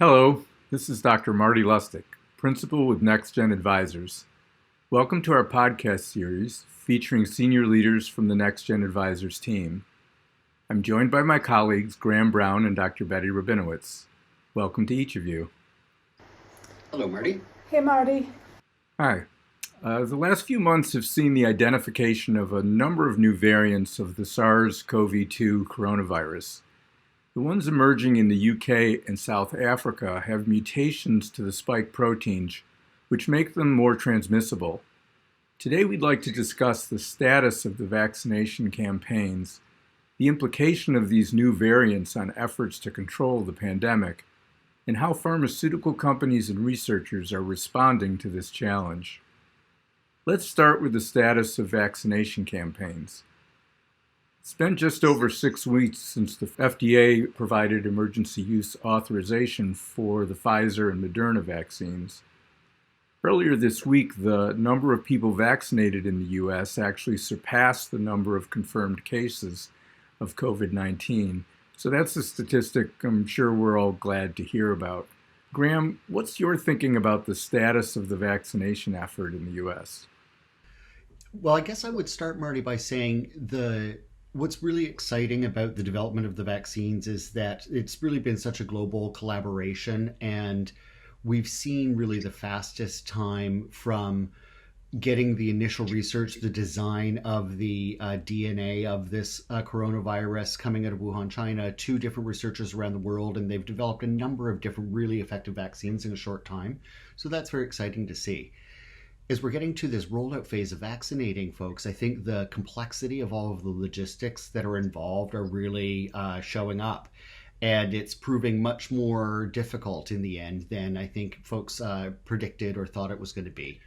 Hello, this is Dr. Marty Lustig, Principal with NextGen Advisors. Welcome to our podcast series featuring senior leaders from the NextGen Advisors team. I'm joined by my colleagues Graham Brown and Dr. Betty Rabinowitz. Welcome to each of you. Hello, Marty. Hey, Marty. Hi. The last few months have seen the identification of a number of new variants of the SARS-CoV-2 coronavirus. The ones emerging in the UK and South Africa have mutations to the spike proteins, which make them more transmissible. Today we'd like to discuss the status of the vaccination campaigns, the implication of these new variants on efforts to control the pandemic, and how pharmaceutical companies and researchers are responding to this challenge. Let's start with the status of vaccination campaigns. It's been just over 6 weeks since the FDA provided emergency use authorization for the Pfizer and Moderna vaccines. Earlier this week, the number of people vaccinated in the U.S. actually surpassed the number of confirmed cases of COVID-19. So that's a statistic I'm sure we're all glad to hear about. Graham, what's your thinking about the status of the vaccination effort in the U.S.? Well, I guess I would start, Marty, by saying what's really exciting about the development of the vaccines is that it's really been such a global collaboration, and we've seen really the fastest time from getting the initial research, the design of the DNA of this coronavirus coming out of Wuhan, China, to different researchers around the world, and they've developed a number of different really effective vaccines in a short time. So that's very exciting to see. As we're getting to this rollout phase of vaccinating folks, I think the complexity of all of the logistics that are involved are really showing up. And it's proving much more difficult in the end than I think folks predicted or thought it was going to be.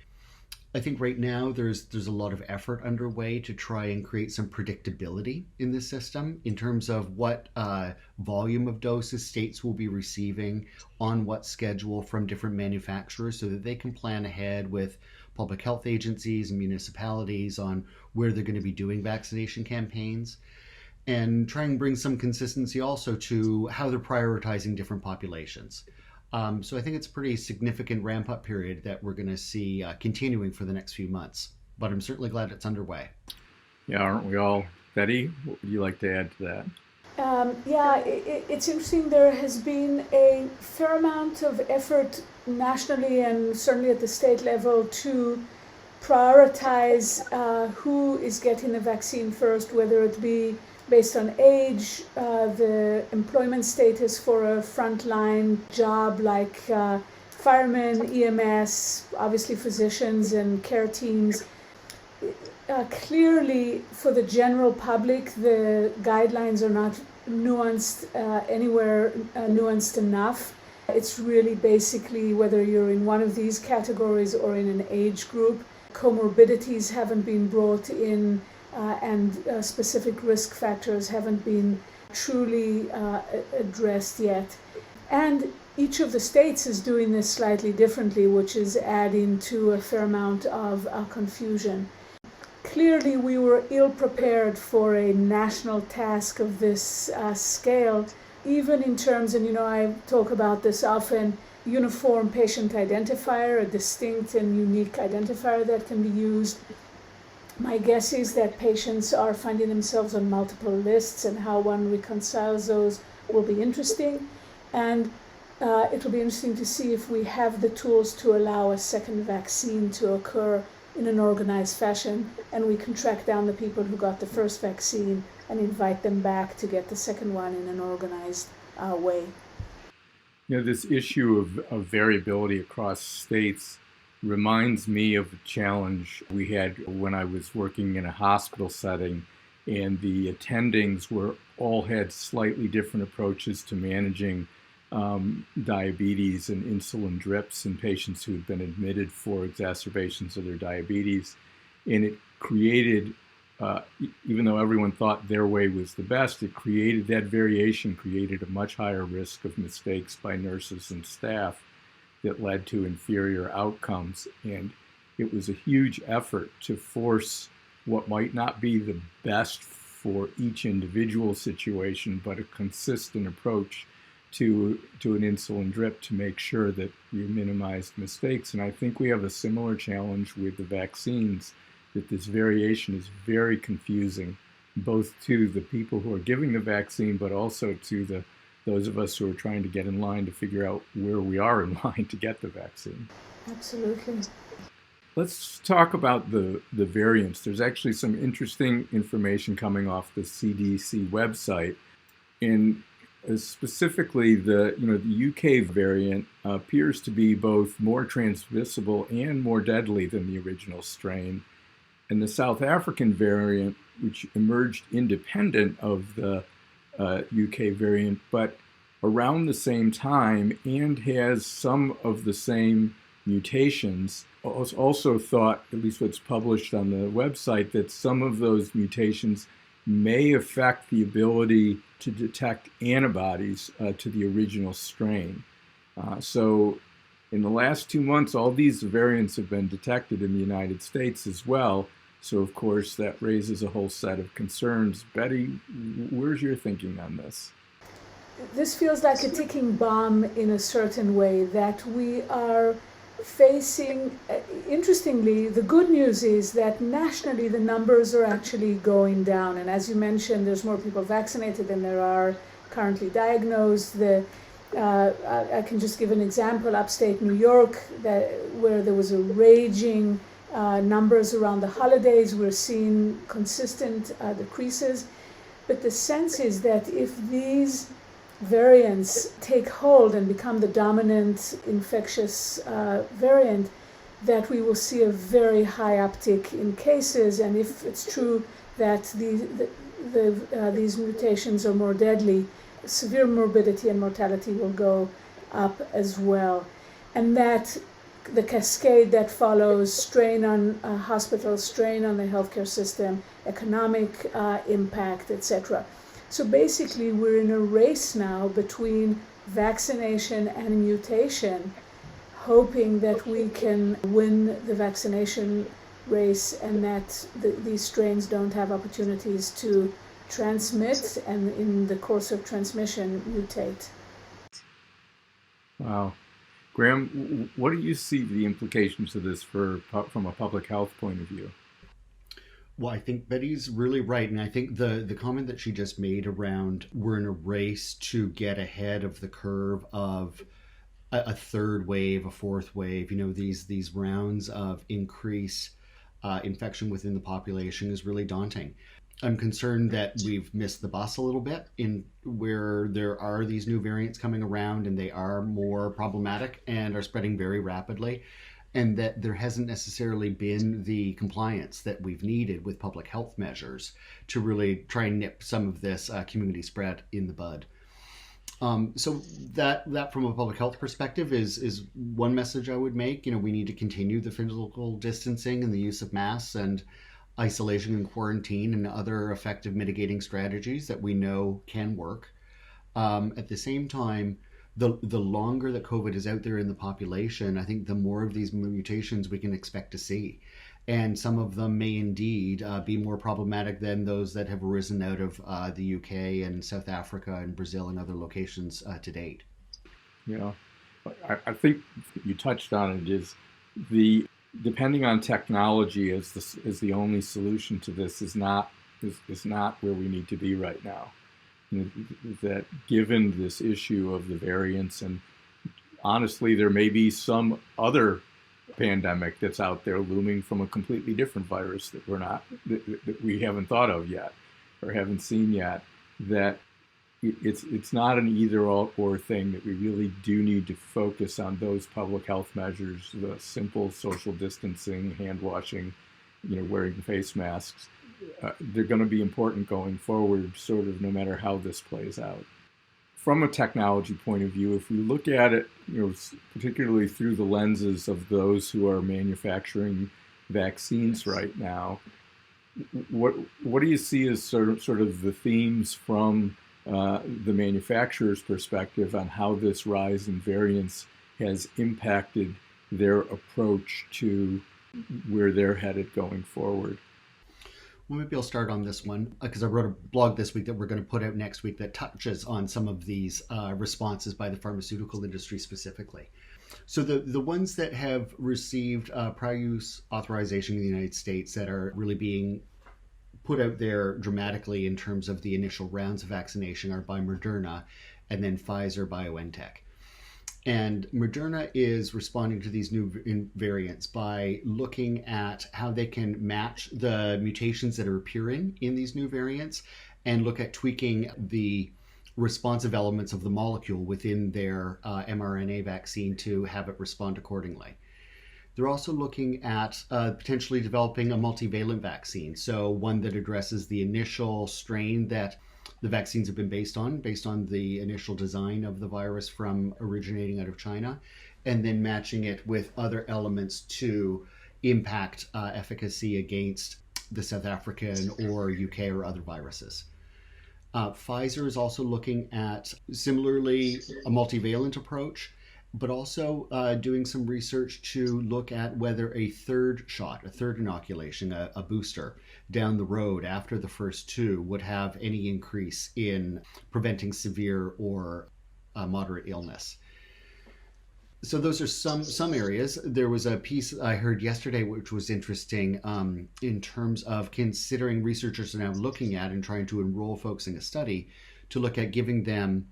I think right now there's a lot of effort underway to try and create some predictability in the system in terms of what volume of doses states will be receiving on what schedule from different manufacturers so that they can plan ahead with public health agencies and municipalities on where they're going to be doing vaccination campaigns, and try and bring some consistency also to how they're prioritizing different populations. So I think it's a pretty significant ramp-up period that we're going to see continuing for the next few months. But I'm certainly glad it's underway. Yeah, aren't we all? Betty, what would you like to add to that? It's interesting. There has been a fair amount of effort nationally and certainly at the state level to prioritize who is getting the vaccine first, whether it be based on age, the employment status for a frontline job like firemen, EMS, obviously physicians and care teams. Clearly, for the general public, the guidelines are not nuanced nuanced enough. It's really basically whether you're in one of these categories or in an age group. Comorbidities haven't been brought in, and specific risk factors haven't been truly addressed yet. And each of the states is doing this slightly differently, which is adding to a fair amount of confusion. Clearly, we were ill-prepared for a national task of this scale, even in terms, and I talk about this often, uniform patient identifier, a distinct and unique identifier that can be used. My guess is that patients are finding themselves on multiple lists, and how one reconciles those will be interesting. And it will be interesting to see if we have the tools to allow a second vaccine to occur in an organized fashion, and we can track down the people who got the first vaccine and invite them back to get the second one in an organized way. This issue of variability across states reminds me of a challenge we had when I was working in a hospital setting, and the attendings all had slightly different approaches to managing diabetes and insulin drips in patients who had been admitted for exacerbations of their diabetes. And it created, even though everyone thought their way was the best, that variation created a much higher risk of mistakes by nurses and staff that led to inferior outcomes. And it was a huge effort to force what might not be the best for each individual situation, but a consistent approach to an insulin drip to make sure that you minimize mistakes. And I think we have a similar challenge with the vaccines, that this variation is very confusing, both to the people who are giving the vaccine, but also to those of us who are trying to get in line to figure out where we are in line to get the vaccine. Absolutely. Let's talk about the variants. There's actually some interesting information coming off the CDC website. And specifically, the UK variant appears to be both more transmissible and more deadly than the original strain. And the South African variant, which emerged independent of the UK variant, but around the same time and has some of the same mutations, also thought, at least what's published on the website, that some of those mutations may affect the ability to detect antibodies to the original strain. So in the last 2 months, all these variants have been detected in the United States as well. So of course, that raises a whole set of concerns. Betty, where's your thinking on this? This feels like a ticking bomb in a certain way, that we are facing. Interestingly, the good news is that nationally the numbers are actually going down. And as you mentioned, there's more people vaccinated than there are currently diagnosed. I can just give an example, upstate New York, where there was a raging numbers around the holidays. We're seeing consistent decreases. But the sense is that if these variants take hold and become the dominant infectious variant, that we will see a very high uptick in cases. And if it's true that these mutations are more deadly, severe morbidity and mortality will go up as well. And that the cascade that follows, strain on hospitals, strain on the healthcare system, economic impact, etc. So basically, we're in a race now between vaccination and mutation, hoping that we can win the vaccination race and that these strains don't have opportunities to transmit and in the course of transmission mutate. Wow. Graham, what do you see the implications of this from a public health point of view? Well, I think Betty's really right. And I think the comment that she just made around we're in a race to get ahead of the curve of a third wave, a fourth wave, these rounds of increase infection within the population is really daunting. I'm concerned that we've missed the bus a little bit in where there are these new variants coming around and they are more problematic and are spreading very rapidly, and that there hasn't necessarily been the compliance that we've needed with public health measures to really try and nip some of this community spread in the bud. So that from a public health perspective is one message I would make. We need to continue the physical distancing and the use of masks and isolation and quarantine and other effective mitigating strategies that we know can work. At the same time, the longer that COVID is out there in the population, I think the more of these mutations we can expect to see. And some of them may indeed be more problematic than those that have arisen out of the UK and South Africa and Brazil and other locations to date. Yeah, I think you touched on it, is depending on technology as the only solution to this is not where we need to be right now. That given this issue of the variants, and honestly, there may be some other pandemic that's out there looming from a completely different virus that we haven't thought of yet or haven't seen yet, that it's not an either or thing, that we really do need to focus on those public health measures, the simple social distancing, hand washing, wearing face masks. They're going to be important going forward, sort of no matter how this plays out. From a technology point of view, if we look at it, particularly through the lenses of those who are manufacturing vaccines right now, what do you see as sort of the themes from the manufacturer's perspective on how this rise in variants has impacted their approach to where they're headed going forward? Well, maybe I'll start on this one because I wrote a blog this week that we're going to put out next week that touches on some of these responses by the pharmaceutical industry specifically. So the ones that have received prior use authorization in the United States that are really being put out there dramatically in terms of the initial rounds of vaccination are by Moderna and then Pfizer BioNTech. And Moderna is responding to these new variants by looking at how they can match the mutations that are appearing in these new variants and look at tweaking the responsive elements of the molecule within their mRNA vaccine to have it respond accordingly. They're also looking at potentially developing a multivalent vaccine, so one that addresses the initial strain that the vaccines have been based on the initial design of the virus from originating out of China, and then matching it with other elements to impact efficacy against the South African or UK or other viruses. Pfizer is also looking at, similarly, a multivalent approach, but also doing some research to look at whether a third shot, a third inoculation, a booster down the road after the first two would have any increase in preventing severe or moderate illness. So those are some areas. There was a piece I heard yesterday which was interesting in terms of considering researchers are now looking at and trying to enroll folks in a study to look at giving them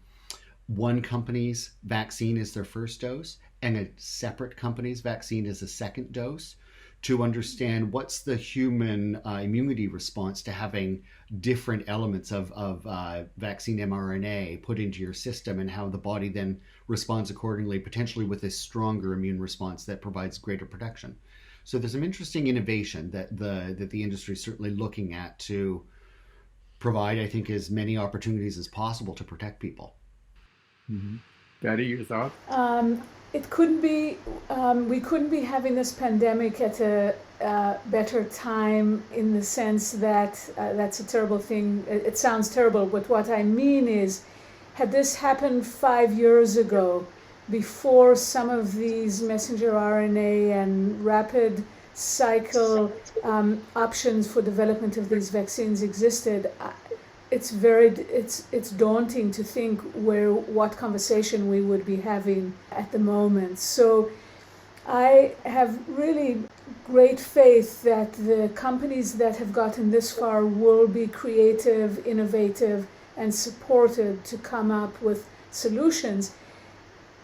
one company's vaccine as their first dose and a separate company's vaccine as a second dose to understand what's the human immunity response to having different elements of vaccine mRNA put into your system and how the body then responds accordingly, potentially with a stronger immune response that provides greater protection. So there's some interesting innovation that the industry is certainly looking at to provide, I think, as many opportunities as possible to protect people. Mm-hmm. Betty, your thoughts? It couldn't be, we couldn't be having this pandemic at a better time in the sense that that's a terrible thing. It sounds terrible, but what I mean is, had this happened 5 years ago, before some of these messenger RNA and rapid cycle options for development of these vaccines existed, it's daunting to think what conversation we would be having at the moment. So I have really great faith that the companies that have gotten this far will be creative, innovative, and supported to come up with solutions.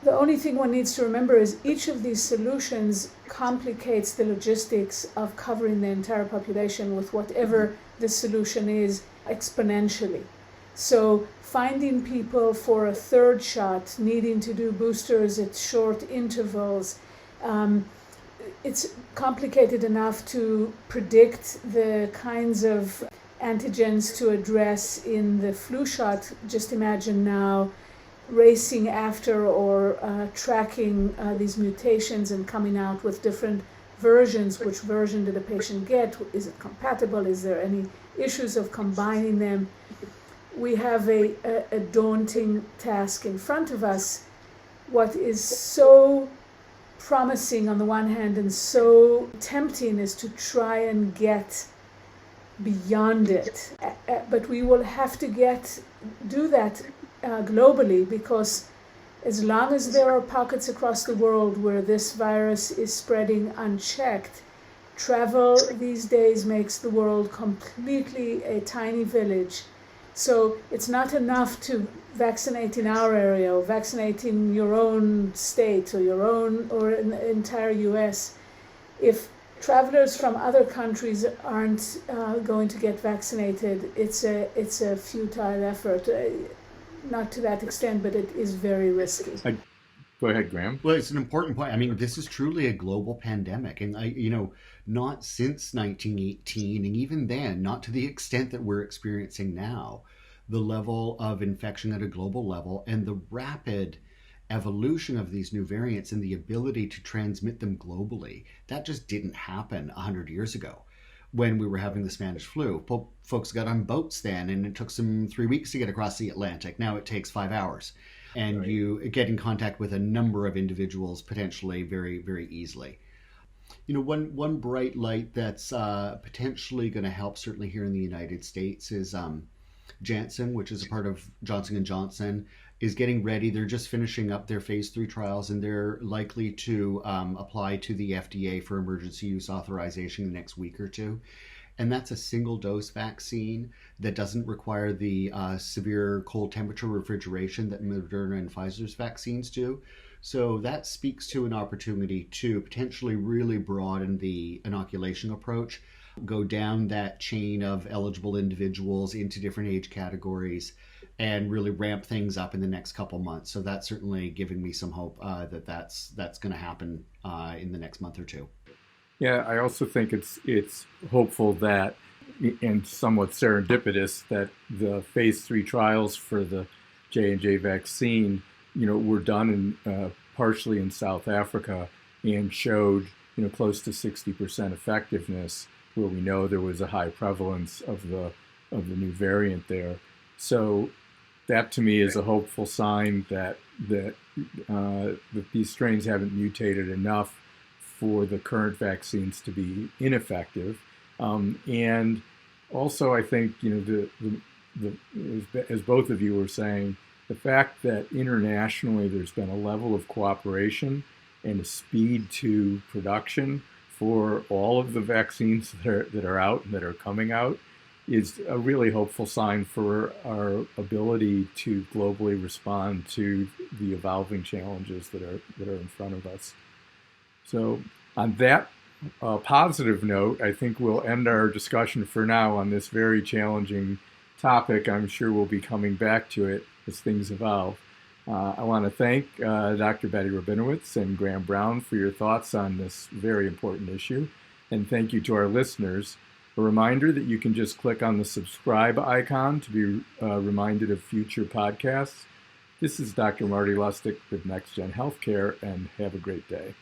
The only thing one needs to remember is each of these solutions complicates the logistics of covering the entire population with whatever the solution is exponentially. So finding people for a third shot, needing to do boosters at short intervals, it's complicated enough to predict the kinds of antigens to address in the flu shot. Just imagine now racing after or tracking these mutations and coming out with different versions. Which version did the patient get? Is it compatible? Is there any issues of combining them? We have a daunting task in front of us. What is so promising on the one hand and so tempting is to try and get beyond it. But we will have to do that globally, because as long as there are pockets across the world where this virus is spreading unchecked, travel these days makes the world completely a tiny village. So it's not enough to vaccinate in our area or vaccinate in your own state or your own or in the entire US. If travelers from other countries aren't going to get vaccinated, it's a futile effort. Not to that extent, but it is very risky. Go ahead, Graham. Well, it's an important point. I mean, this is truly a global pandemic, and not since 1918, and even then, not to the extent that we're experiencing now, the level of infection at a global level and the rapid evolution of these new variants and the ability to transmit them globally. That just didn't happen 100 years ago when we were having the Spanish flu. Folks got on boats then, and it took them 3 weeks to get across the Atlantic. Now it takes 5 hours. And right. You get in contact with a number of individuals potentially very, very easily. One bright light that's potentially going to help, certainly here in the United States, is Janssen, which is a part of Johnson & Johnson, is getting ready. They're just finishing up their phase 3 trials, and they're likely to apply to the FDA for emergency use authorization in the next week or two. And that's a single dose vaccine that doesn't require the severe cold temperature refrigeration that Moderna and Pfizer's vaccines do. So that speaks to an opportunity to potentially really broaden the inoculation approach, go down that chain of eligible individuals into different age categories, and really ramp things up in the next couple months. So that's certainly giving me some hope that that's going to happen in the next month or two. Yeah, I also think it's hopeful that, and somewhat serendipitous, that the phase 3 trials for the J&J vaccine, were done partially in South Africa and showed, close to 60% effectiveness, where we know there was a high prevalence of the new variant there. So that to me is a hopeful sign that these strains haven't mutated enough for the current vaccines to be ineffective. And also, I think, as both of you were saying, the fact that internationally there's been a level of cooperation and a speed to production for all of the vaccines that are out and that are coming out is a really hopeful sign for our ability to globally respond to the evolving challenges that are in front of us. So on that positive note, I think we'll end our discussion for now on this very challenging topic. I'm sure we'll be coming back to it as things evolve. I want to thank Dr. Betty Rabinowitz and Graham Brown for your thoughts on this very important issue. And thank you to our listeners. A reminder that you can just click on the subscribe icon to be reminded of future podcasts. This is Dr. Marty Lustig with NextGen Healthcare, and have a great day.